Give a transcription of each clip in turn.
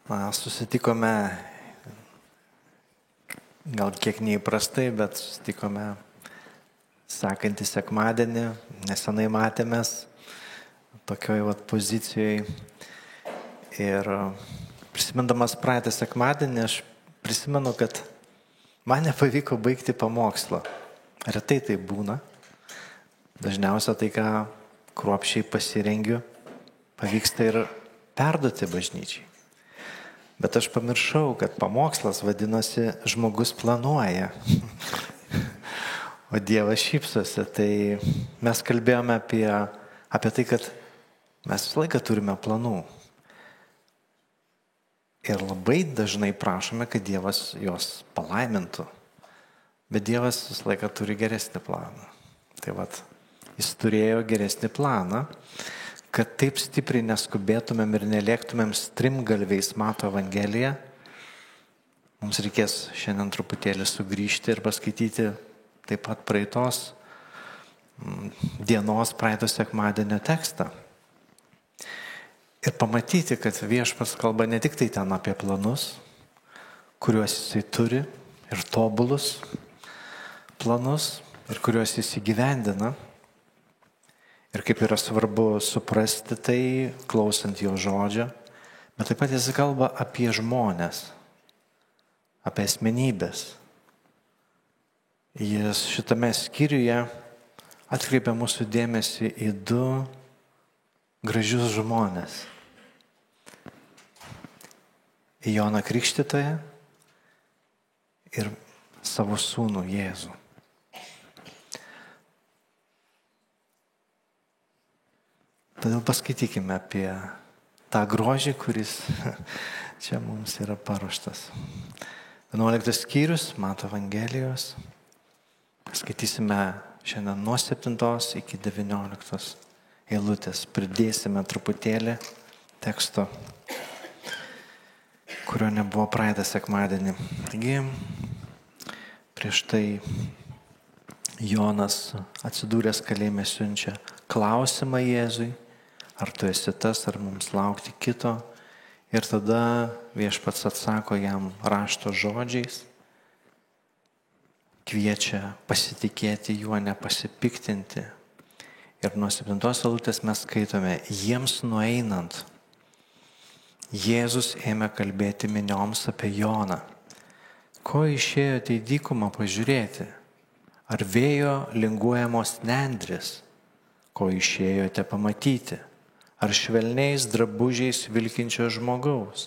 Susitikome gal kiek neįprastai, bet susitikome sekantį sekmadienį, nesenai matėmės tokioj pozicijoje. Ir prisimindamas praeitą sekmadienį, aš prisimenu, kad man nepavyko baigti pamokslo. Retai tai būna. Dažniausiai tai, ką kruopščiai pasirengiu, pavyksta ir perduoti bažnyčiai. Bet aš pamiršau, kad pamokslas vadinosi žmogus planuoja, o Dievas šypsosi. Tai mes kalbėjome apie tai, kad mes visą laiką turime planų. Ir labai dažnai prašome, kad Dievas juos palaimintų. Bet Dievas visą laiką turi geresnį planą. Tai jis turėjo geresnį planą, kad taip stipriai neskubėtumėm ir nelėktumėm strimgalviais Mato Evangeliją. Mums reikės šiandien truputėlį sugrįžti ir paskaityti taip pat praeitos dienos, praeito sekmadienio tekstą. Ir pamatyti, kad Viešpats kalba ne tik tai ten apie planus, kuriuos jisai turi, ir tobulus planus, ir kuriuos jis įgyvendina. Ir kaip yra svarbu suprasti tai, klausant jo žodžio, bet taip pat jis kalba apie žmones, apie asmenybės. Jis šitame skyriuje atkreipia mūsų dėmesį į du gražius žmones. Į Joną Krikštytoją ir savo sūnų Jėzų. Todėl paskaitykime apie tą grožį, kuris čia mums yra paruoštas. 11 skyrius Mato Evangelijos. Skaitysime šiandien nuo 7 iki 19 eilutės. Pridėsime truputėlį teksto, kurio nebuvo praeitą sekmadienį. Taigi, prieš tai Jonas atsidūręs kalėjime siunčia klausimą Jėzui. Ar tu esi tas, ar mums laukti kito? Ir tada Viešpats atsako jam rašto žodžiais, kviečia pasitikėti juo, nepasipiktinti. Ir nuo 7 eilutės mes skaitome, jiems nueinant, Jėzus ėmė kalbėti minioms apie Joną. Ko išėjote į dykumą pažiūrėti? Ar vėjo linguojamos nendrės? Ko išėjote pamatyti? Ar švelniais drabužiais vilkinčio žmogaus?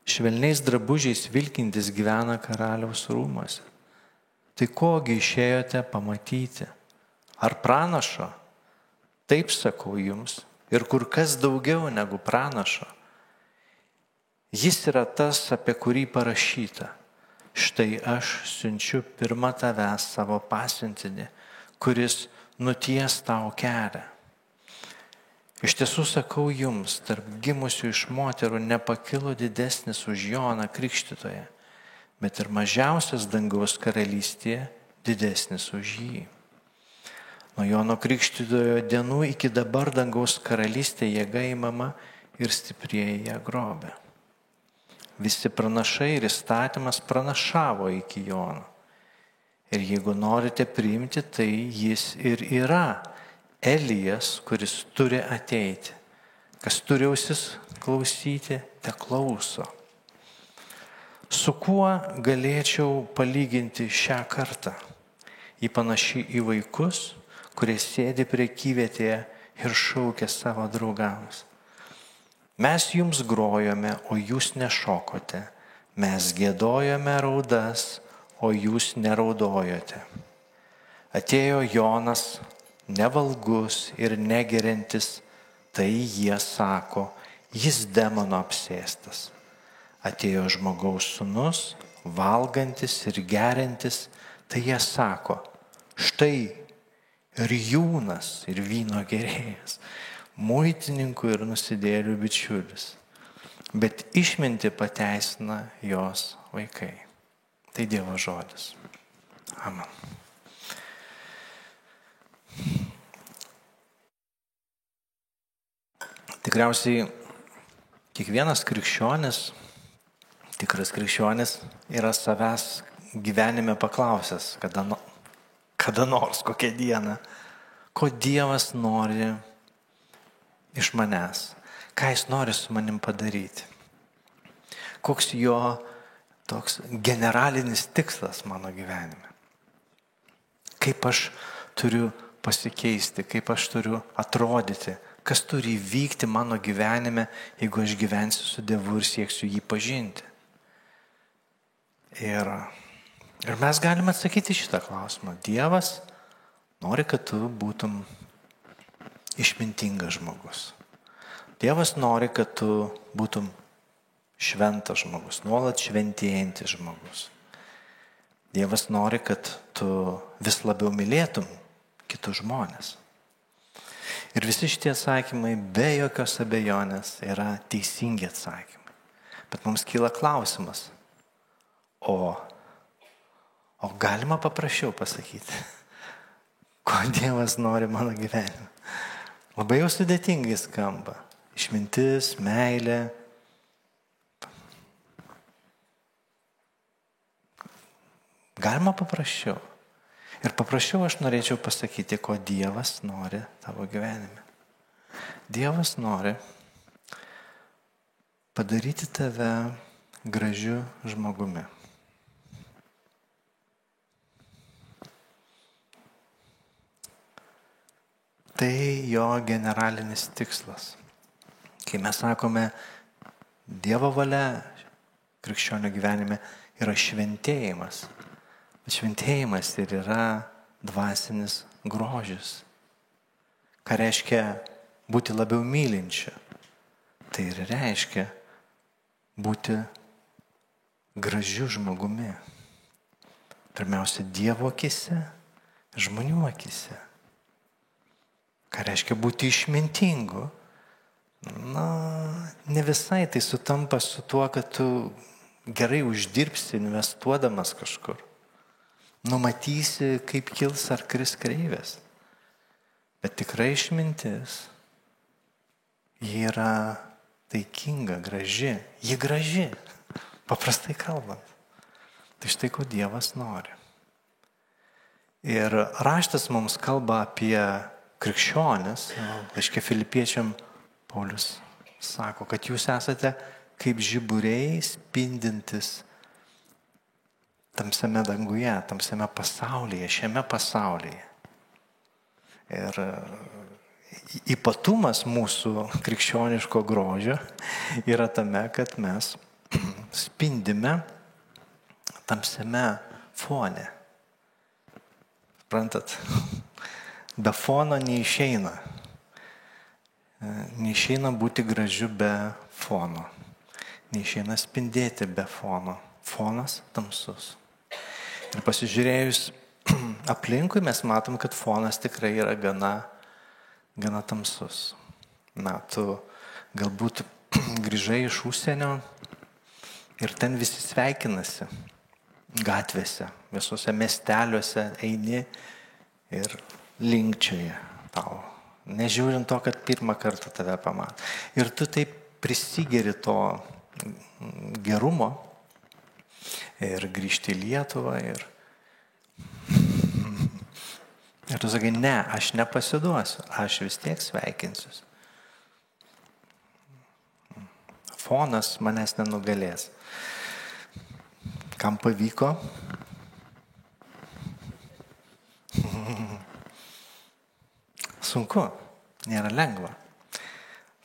Švelniais drabužiais vilkintis gyvena karaliaus rūmuose. Tai kogi išėjote pamatyti? Ar pranašo? Taip sakau jums, ir kur kas daugiau negu pranašo. Jis yra tas, apie kurį parašyta. Štai aš siunčiu pirma tavęs savo pasiuntinį, kuris nuties tau kelią. Iš tiesų sakau jums, tarp gimusių iš moterų nepakilo didesnis už Joną Krikštytoją, bet ir mažiausias dangaus karalystėje didesnis už jį. Nuo Jono Krikštytojo dienų iki dabar dangaus karalystė jėga imama ir stiprieji ją grobia. Visi pranašai ir įstatymas pranašavo iki Jono. Ir jeigu norite priimti, tai jis ir yra Elijas, kuris turi ateiti. Kas turi ausis klausyti, te klauso. Su kuo galėčiau palyginti šią kartą? Ji panaši į vaikus, kurie sėdi prekyvietėje ir šaukia savo draugams. Mes jums grojome, o jūs nešokote. Mes giedojome raudas, o jūs neraudojote. Atėjo Jonas, nevalgus ir negeriantis, tai jie sako, jis demono apsėstas. Atėjo žmogaus sūnus, valgantis ir geriantis, tai jie sako, štai rijūnas ir vyno gerėjas, muitininkų ir nusidėjėlių bičiulis. Bet išmintį pateisina jos vaikai. Tai Dievo žodis. Amen. Tikriausiai kiekvienas krikščionis, tikras krikščionis yra savęs gyvenime paklausęs, kada nors, kokią dieną, ko Dievas nori iš manęs, ką Jis nori su manim padaryti, koks jo toks generalinis tikslas mano gyvenime, kaip aš turiu pasikeisti, kaip aš turiu atrodyti, kas turi įvykti mano gyvenime, jeigu aš gyvensiu su Dievu ir sieksiu jį pažinti. Ir mes galime atsakyti šitą klausimą. Dievas nori, kad tu būtum išmintingas žmogus. Dievas nori, kad tu būtum šventas žmogus, nuolat šventėjantis žmogus. Dievas nori, kad tu vis labiau mylėtum kitus žmonės. Ir visi šitie atsakymai be jokios abejonės yra teisingi atsakymai. Bet mums kyla klausimas, o galima paprasčiau pasakyti, ko Dievas nori mano gyvenime. Labai jau sudėtingai skamba. Išmintis, meilė. Galima paprasčiau. Ir paprasčiau aš norėčiau pasakyti, ko Dievas nori tavo gyvenime. Dievas nori padaryti tave gražiu žmogumi. Tai jo generalinis tikslas. Kai mes sakome, Dievo valia krikščionio gyvenime yra šventėjimas. Šventėjimas ir yra dvasinis grožis. Ką reiškia būti labiau mylinčiu? Tai ir reiškia būti gražiu žmogumi. Pirmiausia, Dievo akise, žmonių akise. Ką reiškia būti išmintingu? Ne visai tai sutampa su tuo, kad tu gerai uždirbsi investuodamas kažkur. Numatysi, kaip kils ar kris kreivės. Bet tikrai išmintis, ji yra taikinga, graži. Ji graži, paprastai kalbant. Tai štai ko Dievas nori. Ir raštas mums kalba apie krikščionis. Laiške Filipiečiam Paulius sako, kad jūs esate kaip žiburiai spindintis tamsiame danguje, tamsiame pasaulyje, šiame pasaulyje. Ir ypatumas mūsų krikščioniško grožio yra tame, kad mes spindime tamsiame fone. Suprantat, be fono neišeina. Neišeina būti gražiu be fono. Neišeina spindėti be fono. Fonas tamsus. Ir pasižiūrėjus aplinkui mes matom, kad fonas tikrai yra gana tamsus. Tu galbūt grįžai iš užsienio ir ten visi sveikinasi gatvėse, visuose miesteliuose eini ir linkčioja tau, nežiūrint to, kad pirmą kartą tave pamato. Ir tu taip prisigeri to gerumo ir grįžti į Lietuvą ir tu sakai, ne, aš nepasiduosiu, aš vis tiek sveikinsiuos. Fonas manęs nenugalės. Kam pavyko? Sunku, nėra lengva.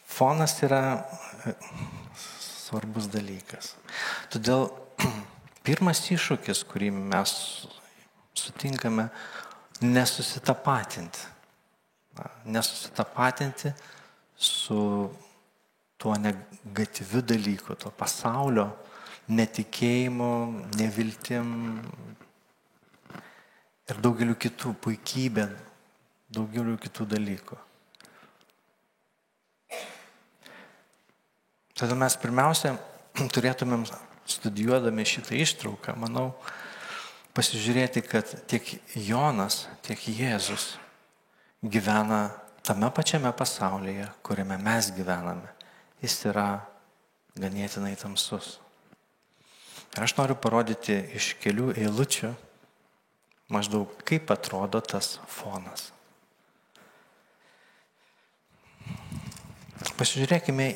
Fonas yra svarbus dalykas. Todėl pirmas iššūkis, kurį mes sutinkame, nesusitapatinti. Nesusitapatinti su tuo negatyviu dalyku, tuo pasaulio netikėjimu, neviltim ir daugeliu kitų puikybė, daugeliu kitų dalykų. Tada mes pirmiausia turėtumėm, studijuodami šitą ištrauką, manau, pasižiūrėti, kad tiek Jonas, tiek Jėzus gyvena tame pačiame pasaulyje, kuriame mes gyvename. Jis yra ganėtinai tamsus. Ir aš noriu parodyti iš kelių eilučių maždaug kaip atrodo tas fonas. Pasižiūrėkime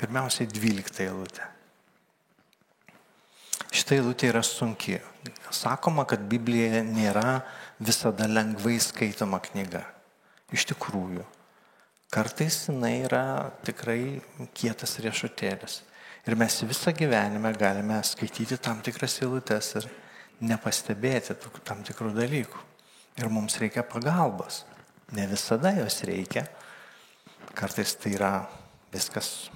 pirmiausiai 12 eilutę. Šita eilutė yra sunki. Sakoma, kad Biblija nėra visada lengvai skaitoma knyga. Iš tikrųjų. Kartais jinai yra tikrai kietas riešutėlis. Ir mes visą gyvenimą galime skaityti tam tikras eilutes ir nepastebėti tam tikrų dalykų. Ir mums reikia pagalbos. Ne visada jos reikia. Kartais tai yra viskas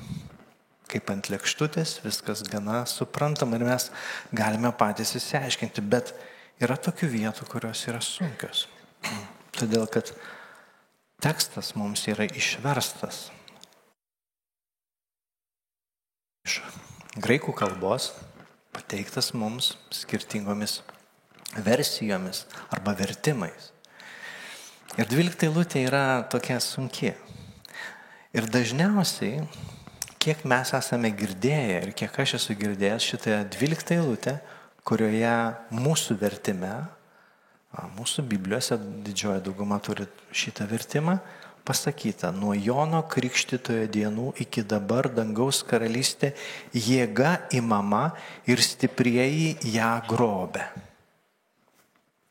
kaip ant lėkštutės, viskas gana suprantama ir mes galime patys įsiaiškinti, bet yra tokių vietų, kurios yra sunkios. Todėl, kad tekstas mums yra išverstas iš graikų kalbos, pateiktas mums skirtingomis versijomis arba vertimais. Ir 12 eilutė yra tokia sunki. Ir dažniausiai, kiek mes esame girdėję ir kiek aš esu girdėjęs šitą 12 eilutę, kurioje mūsų vertime, mūsų Biblijose didžioji dauguma turi šitą vertimą, pasakyta, nuo Jono Krikštytojo dienų iki dabar dangaus karalystė jėga imama ir stiprieji ją grobia.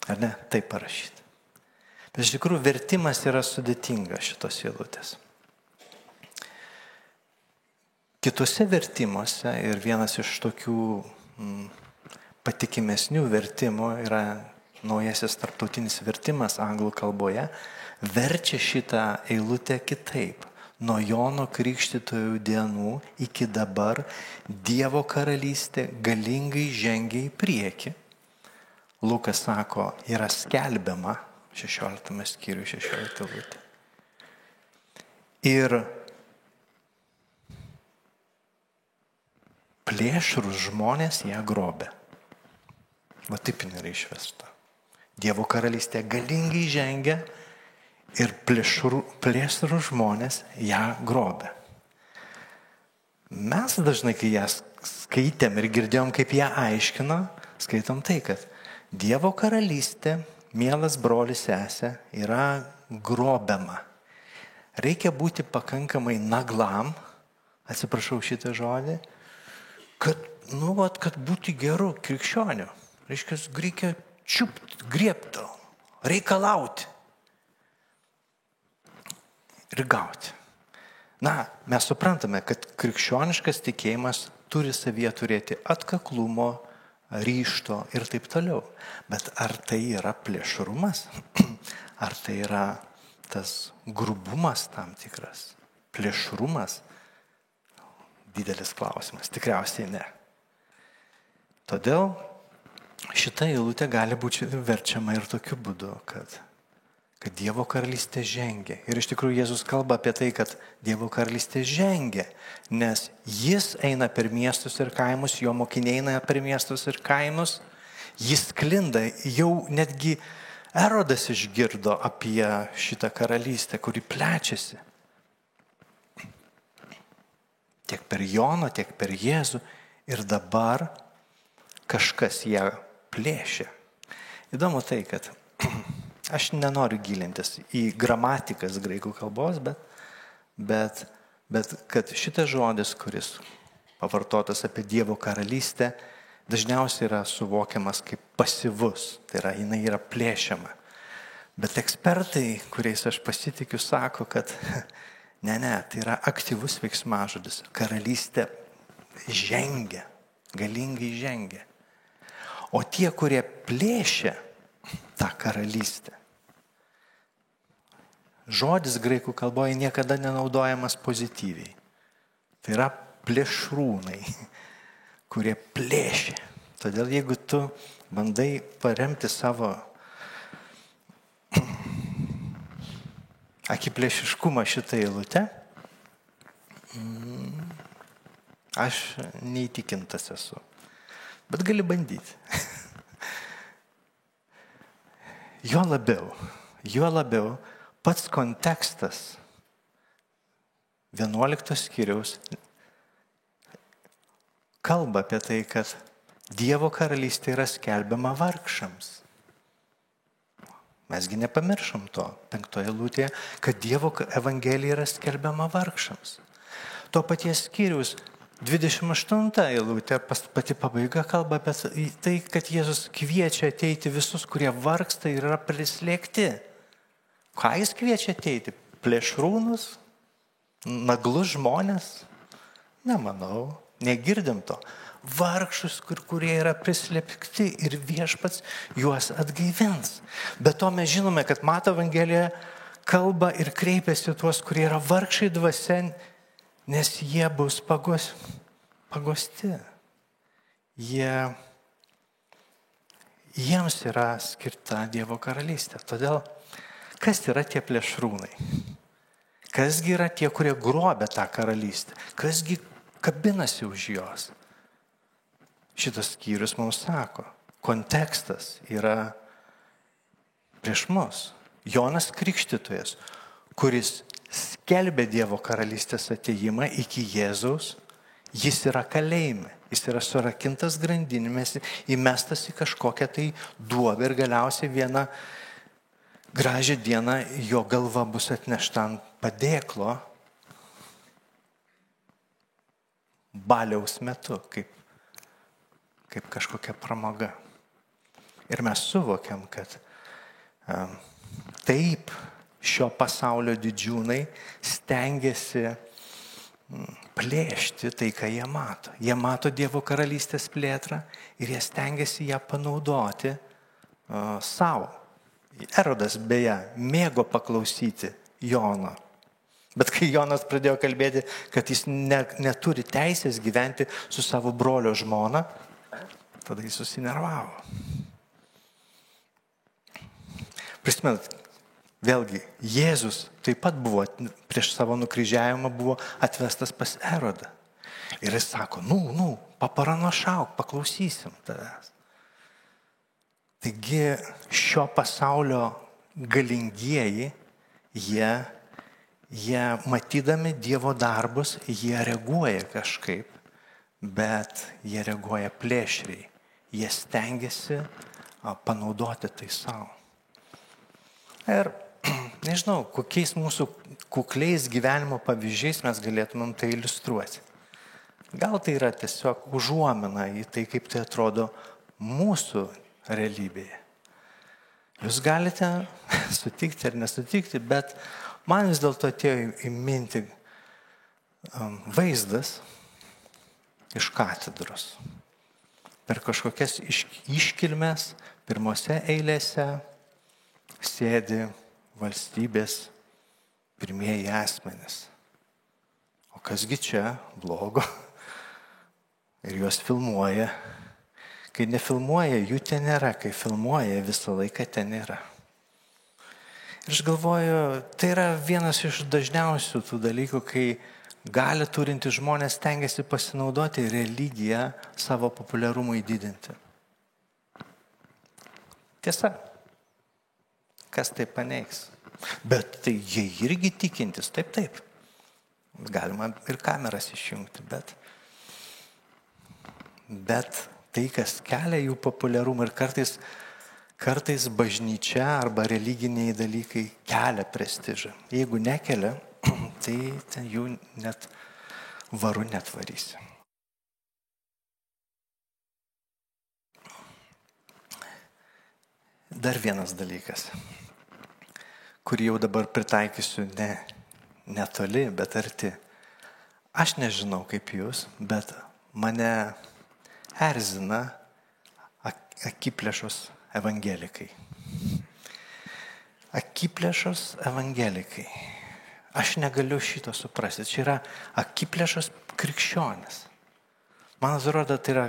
Ar ne? Taip parašyta. Bet iš tikrųjų vertimas yra sudėtingas šitos eilutės. Kitose vertimuose ir vienas iš tokių patikimesnių vertimų yra naujasis tarptautinis vertimas anglų kalboje, verčia šitą eilutę kitaip. Nuo Jono Krikštytojo dienų iki dabar Dievo karalystė galingai žengia į priekį. Lukas sako, yra skelbiama 16 skyriui 16 eilutė. Ir plėšrūs žmonės ją grobia. Va taip jinai yra išvesta. Dievo karalystė galingai žengia ir plėšrūs žmonės ją grobia. Mes dažnai, kai ją skaitėm ir girdėjom, kaip ją aiškino, skaitom tai, kad Dievo karalystė, mielas brolis sesė, yra grobiama. Reikia būti pakankamai naglam, atsiprašau šitą žodį, kad būti geru krikščioniu. Reikia čiupti, griebti, reikalauti ir gauti. Mes suprantame, kad krikščioniškas tikėjimas turi savyje turėti atkaklumo, ryžto ir taip toliau. Bet ar tai yra plėšrumas? Ar tai yra tas grubumas tam tikras? Plėšrumas? Didelis klausimas. Tikriausiai ne. Todėl šita eilutė gali būti verčiama ir tokiu būdu, kad Dievo karalystė žengia. Ir iš tikrųjų Jėzus kalba apie tai, kad Dievo karalystė žengia, nes jis eina per miestus ir kaimus, jo mokiniai eina per miestus ir kaimus, jis sklinda, jau netgi Erodas išgirdo apie šitą karalystę, kuri plečiasi. Tiek per Joną, tiek per Jėzų. Ir dabar kažkas ją plėšia. Įdomu tai, kad aš nenoriu gilintis į gramatikas graikų kalbos, bet kad šitas žodis, kuris pavartotas apie Dievo karalystę, dažniausiai yra suvokiamas kaip pasyvus. Tai yra, jinai yra plėšiama. Bet ekspertai, kuriais aš pasitikiu, sako, kad ne, tai yra aktyvus veiksmažodis. Karalystė žengia, galingai žengia. O tie, kurie plėšia tą karalystę, žodis graikų kalboje niekada nenaudojamas pozityviai. Tai yra plėšrūnai, kurie plėšia. Todėl jeigu tu bandai paremti savo akiplėšiškumą šitą eilutę, aš neįtikintas esu. Bet gali bandyti. Juo labiau pats kontekstas 11 skyriaus kalba apie tai, kad Dievo karalystė yra skelbiama vargšams. Mesgi nepamiršom to 5 eilutėje, kad Dievo evangelija yra skelbiama vargšams. To paties skyriaus 28 eilutė, pati pabaiga kalba apie tai, kad Jėzus kviečia ateiti visus, kurie vargsta ir yra prislėgti. Ką jis kviečia ateiti? Plėšrūnus? Naglus žmonės? Nemanau, negirdim to. Vargšus, kurie yra prislėgti ir viešpats juos atgaivins. Bet to mes žinome, kad Mato Evangelija kalba ir kreipiasi tuos, kurie yra vargšai dvasia, nes jie bus pagosti. Jiems yra skirta Dievo karalystė. Todėl, kas yra tie plėšrūnai? Kasgi yra tie, kurie grobia tą karalystę? Kasgi kabinasi už jos? Šitas skyrius mums sako, kontekstas yra prieš mus. Jonas Krikštytojas, kuris skelbė Dievo karalystės atėjimą iki Jėzaus, jis yra kalėjime, jis yra surakintas grandinėmis, įmestas į kažkokią tai duobę ir galiausiai vieną gražią dieną jo galva bus atnešta ant padėklo baliaus metu, kaip kažkokia pramoga. Ir mes suvokiam, kad taip šio pasaulio didžiūnai stengiasi plėšti tai, ką jie mato. Jie mato Dievo karalystės plėtrą ir jie stengiasi ją panaudoti savo. Erodas beje mėgo paklausyti Jono. Bet kai Jonas pradėjo kalbėti, kad jis neturi teisės gyventi su savo brolio žmona, tada jis susinervavo. Prisimenat, vėlgi, Jėzus taip pat buvo, prieš savo nukryžiavimą buvo atvestas pas Erodą. Ir jis sako, paparanošauk, paklausysim tavęs. Taigi šio pasaulio galingieji, jie matydami Dievo darbus, jie reaguoja kažkaip, bet jie reaguoja plėšriai. Jie stengiasi panaudoti tai savo. Ir nežinau, kokiais mūsų kukliais gyvenimo pavyzdžiais mes galėtumėm tai iliustruoti. Gal tai yra tiesiog užuomina į tai, kaip tai atrodo mūsų realybėje. Jūs galite sutikti ar nesutikti, bet man vis dėlto atėjo į mintį vaizdas iš katedros. Per kažkokias iškilmes pirmose eilėse sėdi valstybės pirmieji asmenys. O kasgi čia blogo? Ir juos filmuoja. Kai nefilmuoja, jų ten nėra. Kai filmuoja, visą laiką ten yra. Ir aš galvoju, tai yra vienas iš dažniausių tų dalykų, kai gali turinti žmonės stengiasi pasinaudoti religiją savo populiarumui didinti. Tiesa. Kas tai paneigs? Bet tai jie irgi tikintis, taip. Galima ir kameras išjungti, bet tai, kas kelia jų populiarumą ir kartais bažnyčia arba religiniai dalykai kelia prestižą. Jeigu nekelia, tai ten jų net varu netvarysi. Dar vienas dalykas, kurį jau dabar pritaikysiu netoli, bet arti. Aš nežinau kaip jūs, bet mane erzina akiplėšos evangelikai. Akiplėšos evangelikai. Aš negaliu šito suprasti. Čia yra akiplėšos krikščionis. Man atrodo, tai yra,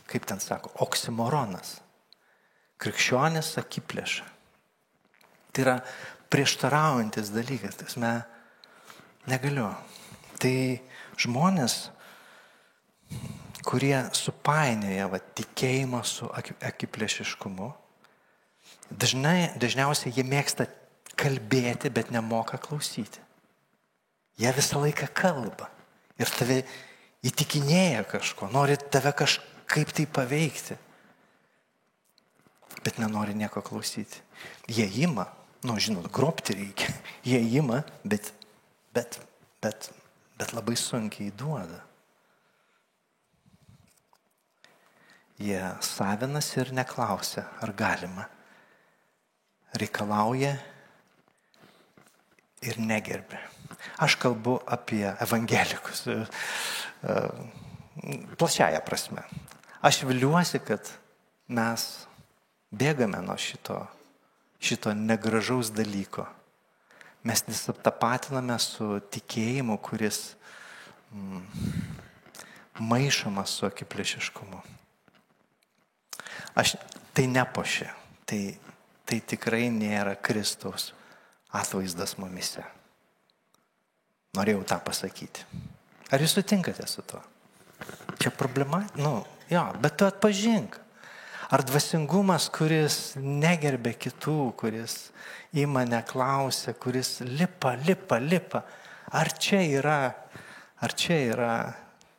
kaip ten sako, oksimoronas. Krikščionis akiplėša. Tai yra prieštaraujantis dalykas. Tai negaliu. Tai žmonės, kurie supainioja tikėjimą su akiplėšiškumu, dažniausiai jie mėgsta kalbėti, bet nemoka klausyti. Jie visą laiką kalba ir tave įtikinėja kažko, nori tave kažkaip tai paveikti, bet nenori nieko klausyti. Jie ima, žinot, grobti reikia, jie ima, bet labai sunkiai duoda. Jie savinasi ir neklausia, ar galima. Reikalauja ir negerbia. Aš kalbu apie evangelikus, plačiaja prasme. Aš viliuosi, kad mes bėgame nuo šito negražaus dalyko. Mes nesitapatiname su tikėjimu, kuris maišomas su akiplėšiškumu. Tai nepuošia, tai tikrai nėra Kristaus atvaizdas mumise. Norėjau tą pasakyti. Ar jūs sutinkate su tuo? Čia problema? Bet tu atpažink. Ar dvasingumas, kuris negerbė kitų, kuris ima neklausia, kuris lipa, ar čia yra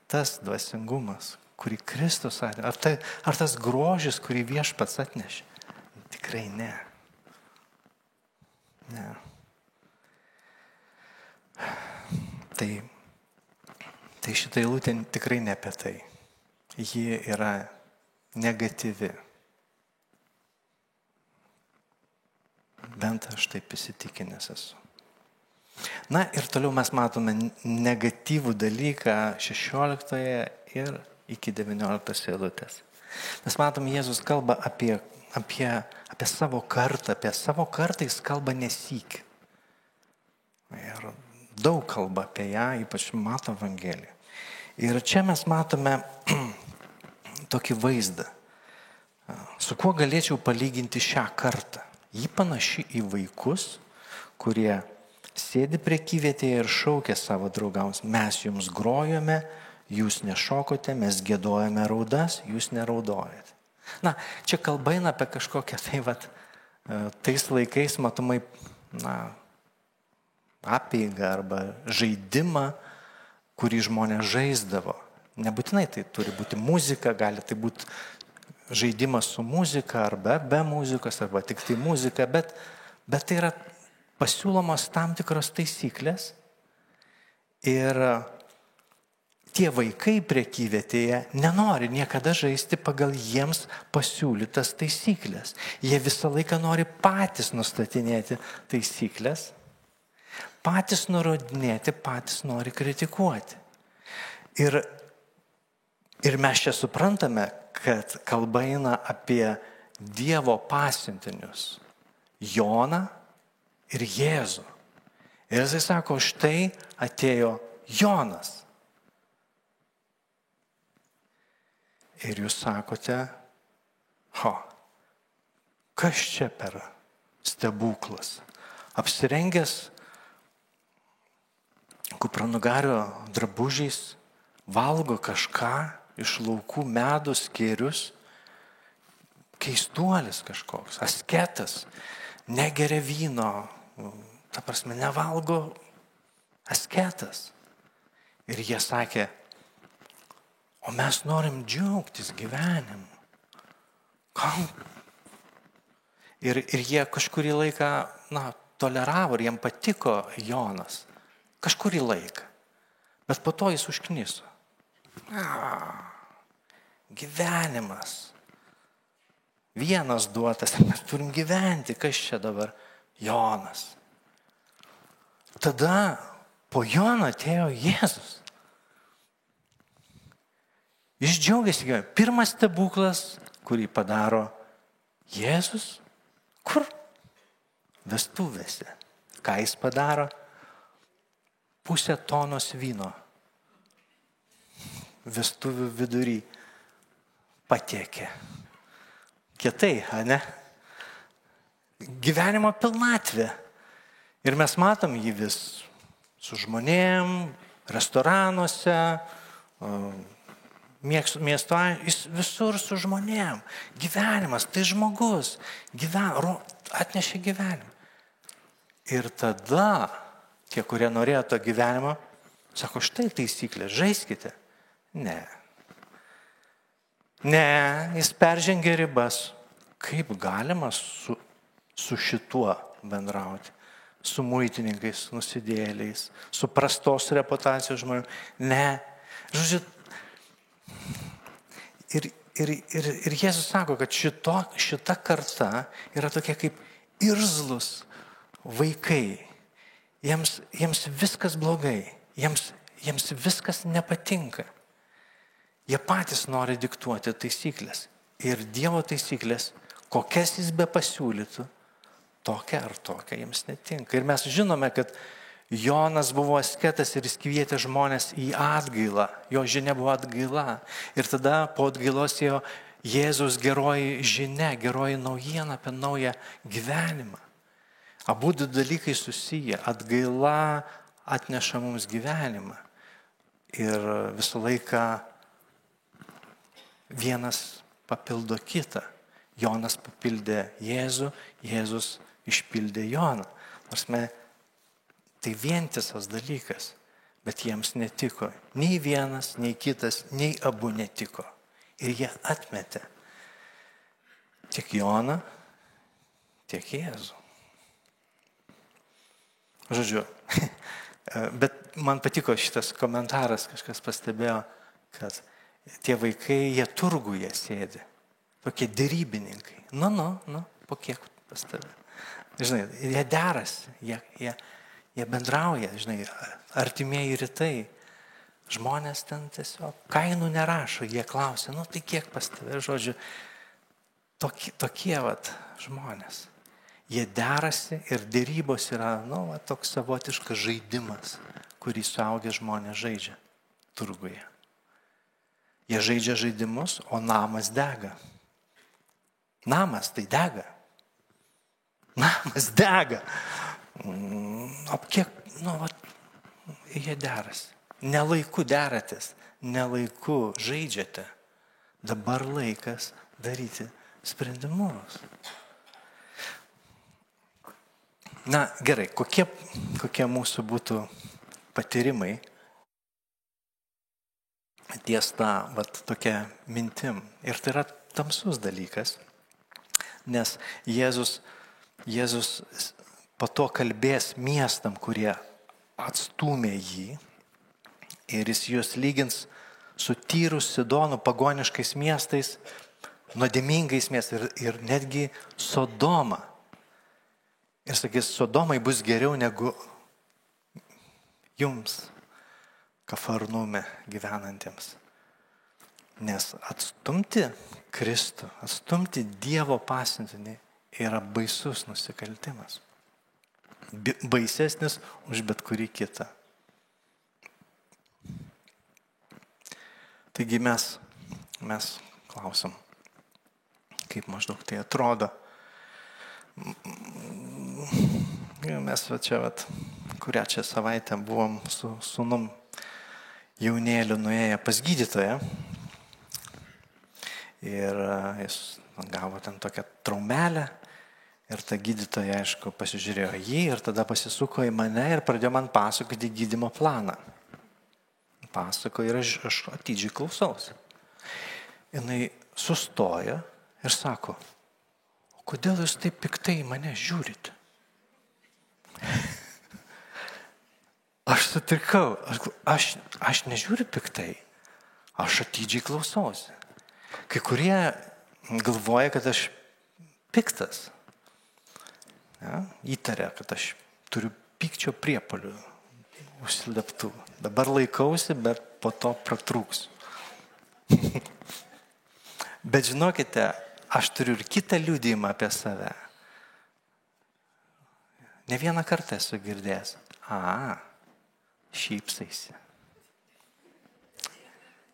tas dvasingumas, kurį Kristus atnešė? Ar tas grožis, kurį Viešpats atnešė? Tikrai ne. Ne. Tai šitą eilutę tikrai ne apie tai. Ji yra negatyvi. Bent aš taip įsitikinęs esu. Na ir toliau mes matome negatyvų dalyką 16 ir iki 19 eilutės. Mes matome, Jėzus kalba apie savo kartą. Apie savo kartą jis kalba nesyk. Ir daug kalba apie ją, ypač Mato Evangeliją. Ir čia mes matome tokį vaizdą. Su kuo galėčiau palyginti šią kartą? Ji panaši į vaikus, kurie sėdi prekyvietėje ir šaukia savo draugams: mes jums grojome, jūs nešokote, mes giedojame raudas, jūs neraudojate. Čia kalba eina apie kažkokią tais laikais matomai, apeigą arba žaidimą, kurį žmonės žaisdavo. Nebūtinai tai turi būti muzika, gali tai būti žaidimas su muzika arba be muzikos, arba tik tai muzika, bet tai yra pasiūlomos tam tikros taisyklės ir tie vaikai prekyvietėje nenori niekada žaisti pagal jiems pasiūlytas taisyklės. Jie visą laiką nori patys nustatinėti taisyklės, patys nurodinėti, patys nori kritikuoti. Ir mes čia suprantame, kad kalba eina apie Dievo pasiuntinius, Joną ir Jėzų. Ir jisai sako, štai atėjo Jonas. Ir jūs sakote, kas čia per stebuklas? Apsirengęs kupranugario drabužiais, valgo kažką iš laukų, medų, skėrius, keistuolis kažkoks, asketas, negeria vyno, nevalgo, asketas. Ir jie sakė, o mes norim džiaugtis gyvenimu. Ir jie kažkurį laiką toleravo ir jiem patiko Jonas. Kažkurį laiką. Bet po to jis užkniso. Gyvenimas. Vienas duotas, mes turim gyventi. Kas čia dabar? Jonas. Tada po Jono atėjo Jėzus. Jis džiaugiasi gyvenimu. Pirmas stebuklas, kurį padaro Jėzus. Kur? Vestuvėse. Ką jis padaro? Pusę tonos vyno vestuvių vidury patiekė. Kietai, ne? Gyvenimo pilnatvė. Ir mes matom jį vis su žmonėm, restoranuose, miesto, jis visur su žmonėm. Gyvenimas, tai žmogus, atnešė gyvenimą. Ir tada tie, kurie norėjo to gyvenimo, sako, štai taisyklės, žaiskite, Ne. Ne, jis peržengė ribas. Kaip galima su šituo bendrauti? Su muitininkais, nusidėjėliais, su prastos reputacijos žmonių? Ne. Žodžiu, ir Jėzus sako, kad šita karta yra tokia kaip irzlus vaikai. Jiems viskas blogai, jiems viskas nepatinka. Jie patys nori diktuoti taisyklės. Ir Dievo taisyklės, kokias jis be pasiūlytų, tokia ar tokia jiems netinka. Ir mes žinome, kad Jonas buvo asketas ir jis kvietė žmonės į atgailą. Jo žinia buvo atgaila. Ir tada po atgailos ėjo Jėzus geroji žinia, geroji naujiena apie naują gyvenimą. Abu du dalykai susiję. Atgaila atneša mums gyvenimą. Ir visą laiką vienas papildo kitą. Jonas papildė Jėzų, Jėzus išpildė Joną. Nors tai vientisas dalykas, bet jiems netiko. Nei vienas, nei kitas, nei abu netiko. Ir jie atmetė tiek Joną, tiek Jėzų. Žodžiu, bet man patiko šitas komentaras, kažkas pastebėjo, kad tie vaikai, jie turguje sėdi, tokie derybininkai. Po kiek pas tave. Žinai, jie derasi, jie bendrauja, žinai, artimieji rytai. Žmonės ten tiesiog kainų nerašo, jie klausia, tai kiek pas tave, žodžiu, tokie žmonės. Jie derasi ir dėrybos yra, toks savotiškas žaidimas, kurį suaugę žmonės žaidžia turguje. Jie žaidžia žaidimus, o namas dega. Namas tai dega. Namas dega. O kiek, jie derasi. Nelaiku deratės, nelaiku žaidžiate. Dabar laikas daryti sprendimus. Gerai, kokie mūsų būtų patyrimai ties tą tokia mintim. Ir tai yra tamsus dalykas, nes Jėzus po to kalbės miestam, kurie atstūmė jį, ir jis juos lygins su Tyru, Sidonu, pagoniškais miestais, nuodėmingais miestais ir netgi Sodoma. Ir sakys, Sodomai bus geriau negu jums, Kafarnume gyvenantiems. Nes atstumti Kristų, atstumti Dievo pasiuntinį yra baisus nusikaltimas. Baisesnis už bet kurį kitą. Taigi mes klausom, kaip maždaug tai atrodo. Mes kurią čia savaitę buvom su sūnum jaunėliu nuėję pas gydytoją. Ir jis gavo ten tokią traumelę. Ir ta gydytoja, aišku, pasižiūrėjo jį ir tada pasisuko į mane ir pradėjo man pasakoti gydymo planą. Pasako ir aš atidžiai klausausi. Jinai sustoja ir sako, o kodėl jūs taip piktai į mane žiūrite? Aš sutrikau, aš nežiūriu piktai, aš atidžiai klausausi. Kai kurie galvoja, kad aš piktas. Įtarė, kad aš turiu pykčio priepuolių užsileptų. Dabar laikausi, bet po to pratrūksiu. Bet žinokite, aš turiu ir kitą liudijimą apie save. Ne vieną kartą esu girdėjęs. Šypsaisi.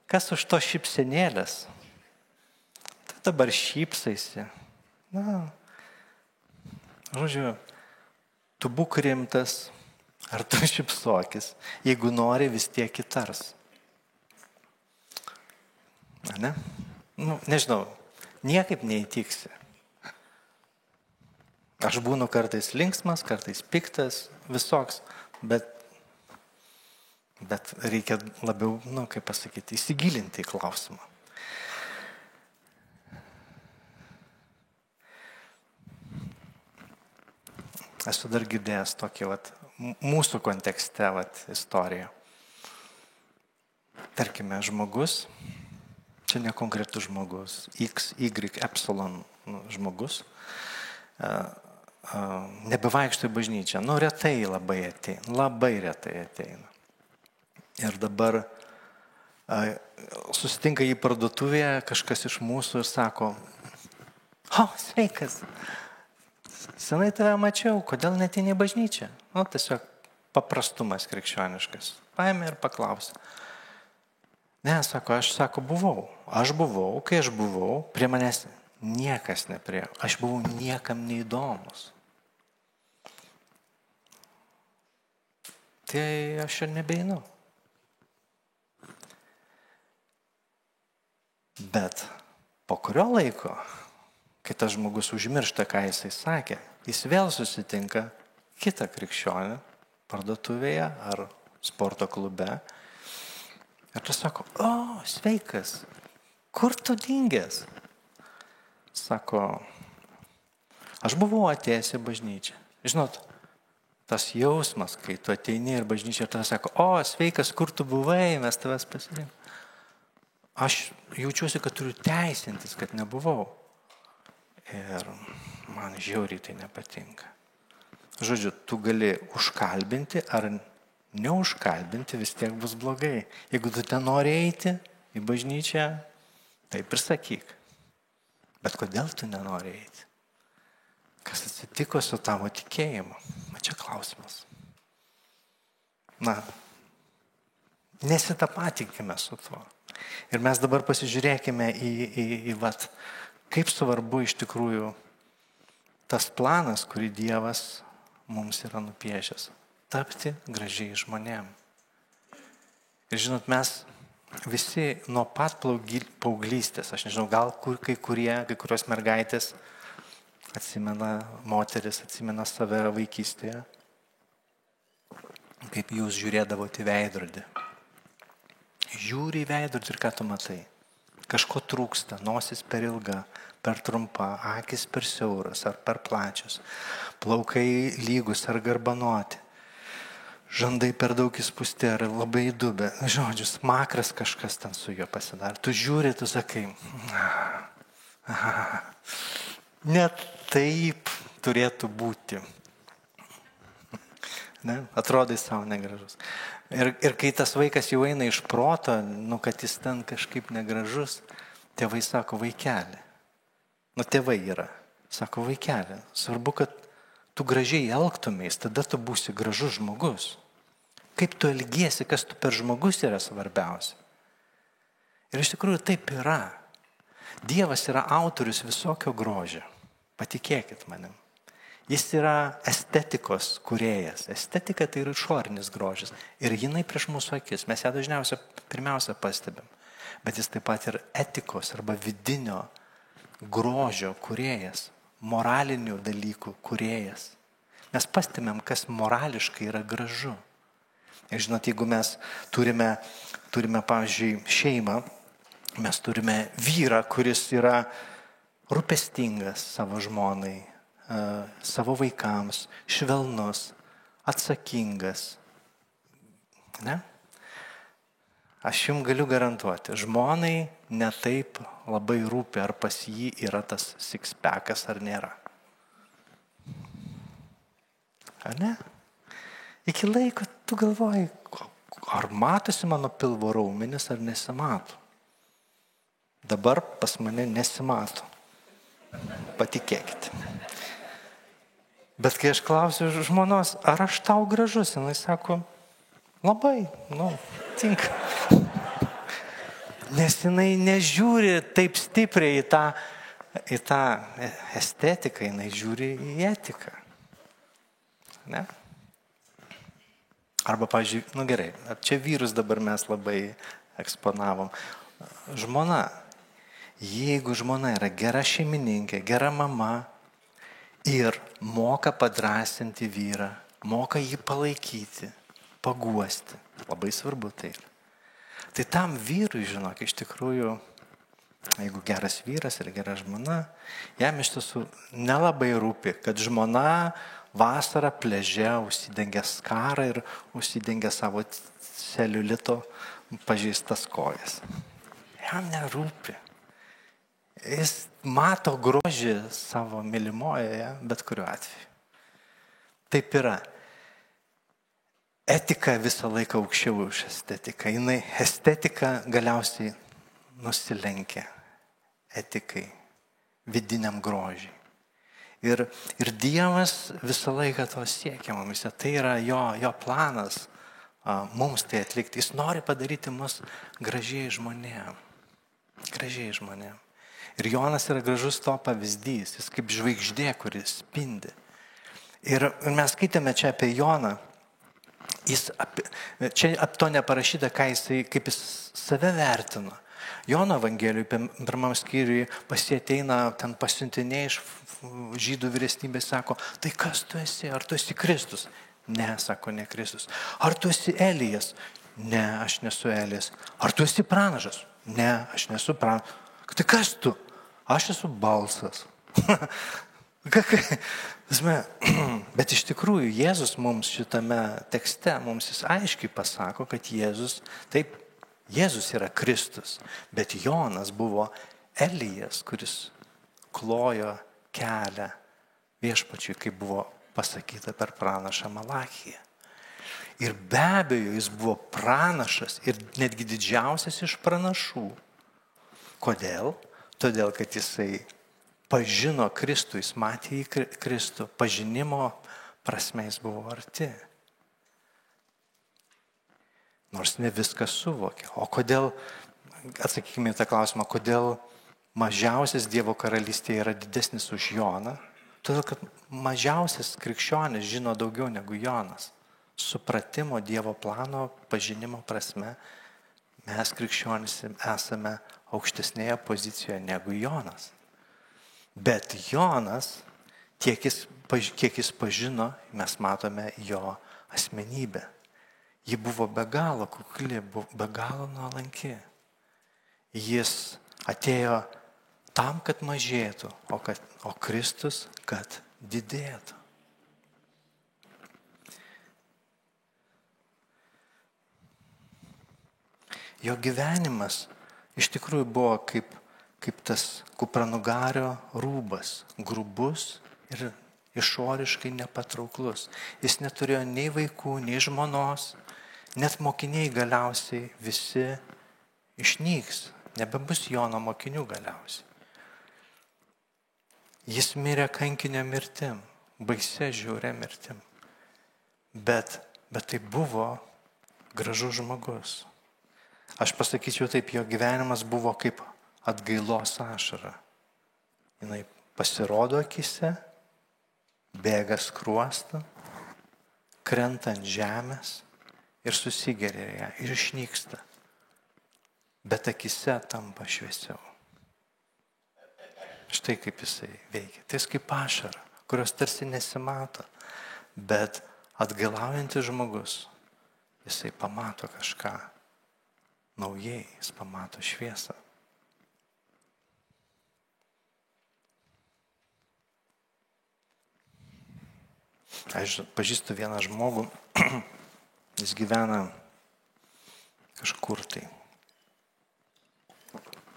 Kas už to šypsenėlės? Tai dabar šypsaisi. Žodžiu, tu būk rimtas, ar tu šypsokis, jeigu nori vis tiek įtars. Ne? Nežinau, niekaip neįtiksi. Aš būnu kartais linksmas, kartais piktas, visoks, bet bet reikia labiau, kaip pasakyti, įsigilinti į klausimą. Esu dar girdėjęs tokį mūsų kontekste istoriją. Tarkime, žmogus, čia ne konkretus žmogus, X, Y, epsilon žmogus, nebevaikšto į bažnyčią. Retai labai retai ateina. Ir dabar susitinka jį parduotuvėje kažkas iš mūsų ir sako, sveikas, senai tave mačiau, kodėl neateini į bažnyčią? Tiesiog paprastumas krikščioniškas. Paėmė ir paklausė. Ne, sako, aš buvau, kai aš buvau, prie manęs niekas nepriėjo. Aš buvau niekam neįdomus. Tai aš ir nebeinu. Bet po kurio laiko, kai tas žmogus užmiršta, ką jisai sakė, jis vėl susitinka kitą krikščionį parduotuvėje ar sporto klube. Ir tu sako, sveikas, kur tu dingęs? Sako, aš buvau atėjęs į bažnyčią. Žinot, tas jausmas, kai tu ateini ir bažnyčia ir tave sako, sveikas, kur tu buvai, mes tavęs pasirinkom. Aš jaučiuosi, kad turiu teisintis, kad nebuvau. Ir man žiauriai tai nepatinka. Žodžiu, tu gali užkalbinti ar neužkalbinti, vis tiek bus blogai. Jeigu tu ten nori eiti į bažnyčią, taip ir sakyk. Bet kodėl tu nenori eiti? Kas atsitiko su tavo tikėjimu? Čia klausimas. Nesitapatinkime su tuo. Ir mes dabar pasižiūrėkime į kaip svarbu iš tikrųjų tas planas, kurį Dievas mums yra nupiešęs. Tapti gražiai žmonėm. Ir žinot, mes visi nuo pat paauglystės, aš nežinau, gal kai kurios mergaitės moteris atsimena save vaikystėje, kaip jūs žiūrėdavote į veidrodį. Žiūri į veidrodį ir ką tu matai? Kažko trūksta, nosis per ilga, per trumpa, akis per siauras ar per plačios, plaukai lygus ar garbanoti, žandai per daug įspūsti ar labai įdubę. Žodžiu, smakras kažkas ten su juo pasidar. Tu žiūri, tu sakai, net taip turėtų būti. Ne? Atrodai savo negražus. Ir kai tas vaikas jau eina iš proto, kad jis ten kažkaip negražus, tėvai sako, vaikeli. Tėvai yra. Sako, vaikeli, svarbu, kad tu gražiai elgtumės, tada tu būsi gražus žmogus. Kaip tu elgiesi, kas tu per žmogus yra svarbiausia. Ir iš tikrųjų taip yra. Dievas yra autorius visokio grožio. Patikėkit manim. Jis yra estetikos kūrėjas. Estetika tai yra išorinis grožis. Ir jinai prieš mūsų akis. Mes ją dažniausiai pirmiausia pastebim. Bet jis taip pat ir etikos arba vidinio grožio kūrėjas. Moralinių dalykų kūrėjas. Mes pastebim, kas morališkai yra gražu. Ir žinot, jeigu mes turime pavyzdžiui, šeimą, mes turime vyrą, kuris yra rūpestingas savo žmonai, savo vaikams, švelnus, atsakingas. Ne? Aš jums galiu garantuoti, žmonai netaip labai rūpi, ar pas jį yra tas six-packas ar nėra. Ar ne? Iki laiko tu galvoji, ar matosi mano pilvo raumenis ar nesimato. Dabar pas mane nesimato. Patikėkite. Bet kai aš klausiu žmonos, ar aš tau gražus, jinai sako, labai, tinka. Nes jinai nežiūri taip stipriai į tą estetiką, jinai žiūri į etiką. Ne? Arba, pavyzdžiui, gerai, čia vyrus dabar mes labai eksponavom. Žmona, jeigu žmona yra gera šeimininkė, gera mama, ir moka padrąsinti vyrą, moka jį palaikyti, paguosti. Labai svarbu tai. Tai tam vyrui, žinok, iš tikrųjų, jeigu geras vyras ir gera žmona, jam iš tiesų nelabai rūpi, kad žmona vasarą pliaže užsidengia skarą ir užsidengia savo celiulito pažeistas kojas. Jam nerūpi. Jis mato grožį savo mylimojoje, bet kuriuo atveju. Taip yra. Etika visą laiką aukščiau už estetiką. Estetika galiausiai nusilenkia etikai, vidiniam grožiai. Ir Dievas visą laiką to siekia mumis. Tai yra jo planas mums tai atlikti. Jis nori padaryti mus gražiai žmonėm. Gražiai žmonėm. Ir Jonas yra gražus to pavyzdys. Jis kaip žvaigždė, kuris spindi. Ir mes skaitėme čia apie Joną. Čia to neparašyta, kaip jis save vertino. Jono Evangelijui, pirmam skyriui, pas jį ateina ten pasiuntiniai iš žydų vyresnybės, sako, tai kas tu esi? Ar tu esi Kristus? Ne, sako, ne Kristus. Ar tu esi Elijas? Ne, aš nesu Elijas. Ar tu esi pranašas? Ne, aš nesu pranašas. Tai kas tu? Aš esu balsas. Bet iš tikrųjų Jėzus mums šitame tekste, mums jis aiškiai pasako, kad Jėzus yra Kristus, bet Jonas buvo Elijas, kuris klojo kelią viešpačiui, kaip buvo pasakyta per pranašą Malachiją. Ir be abejo, jis buvo pranašas ir netgi didžiausias iš pranašų. Kodėl? Todėl, kad jisai pažino Kristų, jis matė į Kristų, pažinimo prasme jis buvo arti. Nors ne viską suvokė. O kodėl, atsakykime į tą klausimą, kodėl mažiausias Dievo karalystėje yra didesnis už Joną? Todėl, kad mažiausias krikščionis žino daugiau negu Jonas. Supratimo Dievo plano, pažinimo prasme mes krikščionys esame aukštesnėje pozicijoje negu Jonas. Bet Jonas, kiek jis pažino, mes matome jo asmenybę. Ji buvo be galo kukli, be galo nuolanki. Jis atėjo tam, kad mažėtų, o Kristus, kad didėtų. Jo gyvenimas iš tikrųjų buvo kaip tas kupranugario rūbas, grubus ir išoriškai nepatrauklus. Jis neturėjo nei vaikų, nei žmonos, net mokiniai galiausiai visi išnyks, nebebus Jono mokinių galiausiai. Jis mirė kankinio mirtim, baisia žiauria mirtim, bet tai buvo gražus žmogus. Aš pasakyčiau taip, jo gyvenimas buvo kaip atgailos ašara. Jinai pasirodo akise, bėga skruostą, krenta ant žemės ir susigeria ją ir išnyksta. Bet akise tampa šviesiau. Štai kaip jisai veikia. Tai jis kaip ašara, kurios tarsi nesimato, bet atgailaujantis žmogus, jisai pamato kažką naujai, jis pamato šviesą. Aš pažįstu vieną žmogų, jis gyvena kažkur tai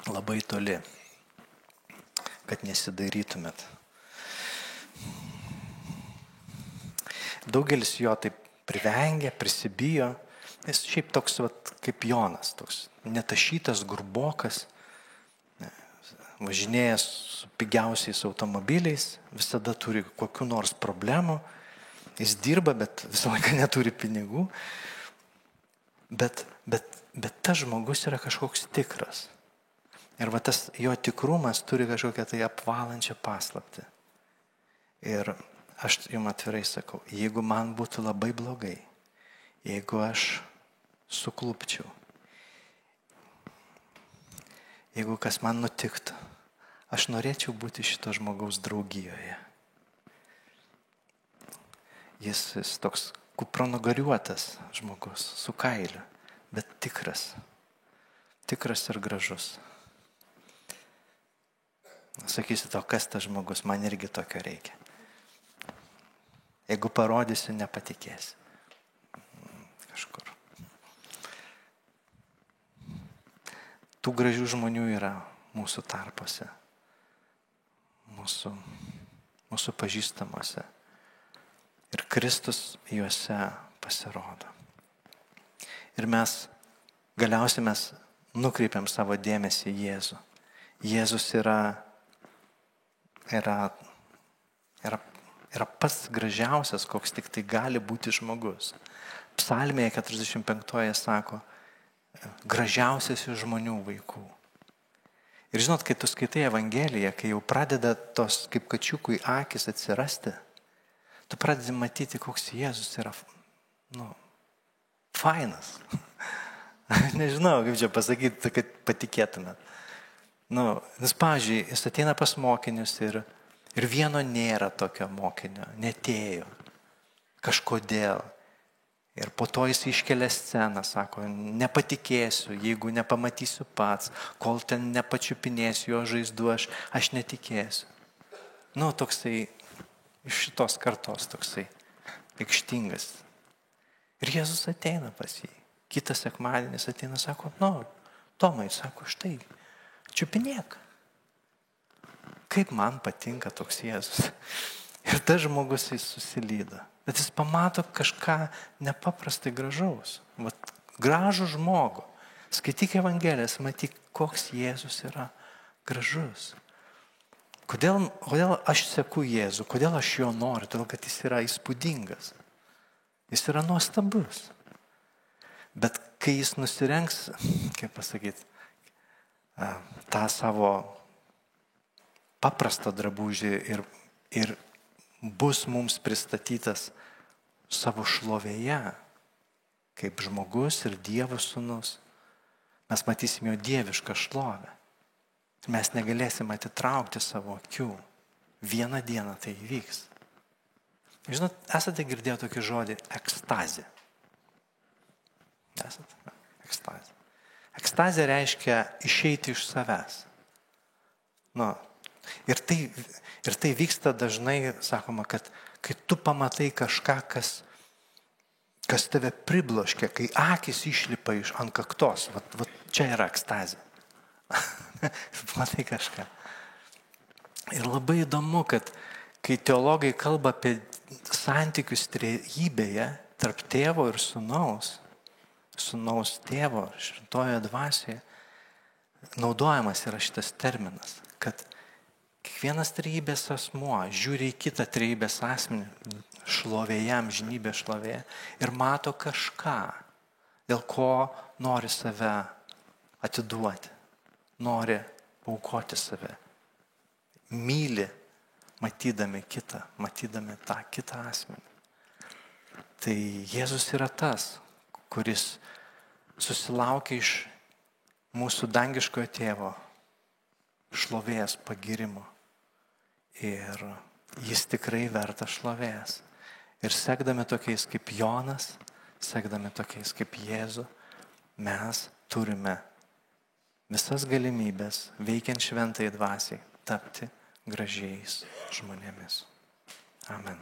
labai toli, kad nesidairytumėt. Daugelis jo taip privengia, prisibijo. Jis šiaip toks kaip Jonas, toks netašytas, grubokas, važinėjęs su pigiausiais automobiliais, visada turi kokių nors problemų. Jis dirba, bet visą laiką neturi pinigų. Bet tas žmogus yra kažkoks tikras. Ir tas jo tikrumas turi kažkokią tai apvalančią paslaptį. Ir aš jums atvirai sakau, jeigu man būtų labai blogai, jeigu aš suklupčiau, jeigu kas man nutiktų, aš norėčiau būti šito žmogaus draugijoje. Jis toks kupranugariuotas žmogus su kailiu, bet tikras ir gražus. Sakysit, o kas tas žmogus, man irgi tokio reikia. Jeigu parodysiu, nepatikėsi. Kažkur. Tų gražių žmonių yra mūsų tarpuose, mūsų pažįstamuose. Ir Kristus juose pasirodo. Ir galiausiai mes nukreipiam savo dėmesį į Jėzų. Jėzus yra pats gražiausias, koks tik tai gali būti žmogus. Psalmėje 45 sako, gražiausias iš žmonių vaikų. Ir žinot, kai tu skaitai Evangeliją, kai jau pradeda tos kaip kačiukui akis atsirasti, tu pradedi matyti, koks Jėzus yra, fainas. Nežinau, kaip čia pasakyti, kad patikėtumėt. Nes, pavyzdžiui, jis ateina pas mokinius ir vieno nėra tokio mokinio, netėjo. Kažkodėl. Ir po to jis iškelia sceną, sako, nepatikėsiu, jeigu nepamatysiu pats, kol ten nepačiupinėsiu jo žaizdų, aš netikėsiu. Toksai, iš šitos kartos toksai, aikštingas. Ir Jėzus ateina pas jį. Kitas sekmadienis ateina, sako, Tomai, sako, štai, čiupinėk. Kaip man patinka toks Jėzus. Ir tas žmogus jis susilydo. Bet jis pamato kažką nepaprastai gražaus. Gražų žmogų. Skaityk Evangelijas, matyk, koks Jėzus yra gražus. Kodėl aš seku Jėzų, kodėl aš jo noriu? Todėl, kad jis yra įspūdingas. Jis yra nuostabus. Bet kai jis nusirengs, kaip pasakyti, tą savo paprastą drabužį ir bus mums pristatytas savo šlovėje, kaip žmogus ir Dievo sūnus, mes matysim jo dievišką šlovę. Mes negalėsim atitraukti savo akių. Vieną dieną tai įvyks. Žinot, esate girdėję tokį žodį ekstazė. Esate? Ekstazė. Ekstazė reiškia išeiti iš savęs. Ir tai vyksta dažnai, sakoma, kad kai tu pamatai kažką, kas tave pribloškia, kai akis išlipa ant kaktos, čia yra ekstazė. Pamatai kažką. Ir labai įdomu, kad kai teologai kalba apie santykius trejybėje tarp tėvo ir sūnaus tėvo, šventojoje dvasioje, naudojamas yra šitas terminas, kad kiekvienas trejybės asmuo žiūri į kitą trejybės asmenį šlovėje, amžinybės šlovėje ir mato kažką, dėl ko nori save atiduoti, nori paaukoti save. Myli, matydami tą kitą asmenį. Tai Jėzus yra tas, kuris susilaukia iš mūsų dangiškojo tėvo šlovės pagirimo. Ir jis tikrai verta šlovės. Ir sekdami tokiais kaip Jonas, sekdami tokiais kaip Jėzu, mes turime visas galimybės, veikiant šventai dvasiai, tapti gražiais žmonėmis. Amen.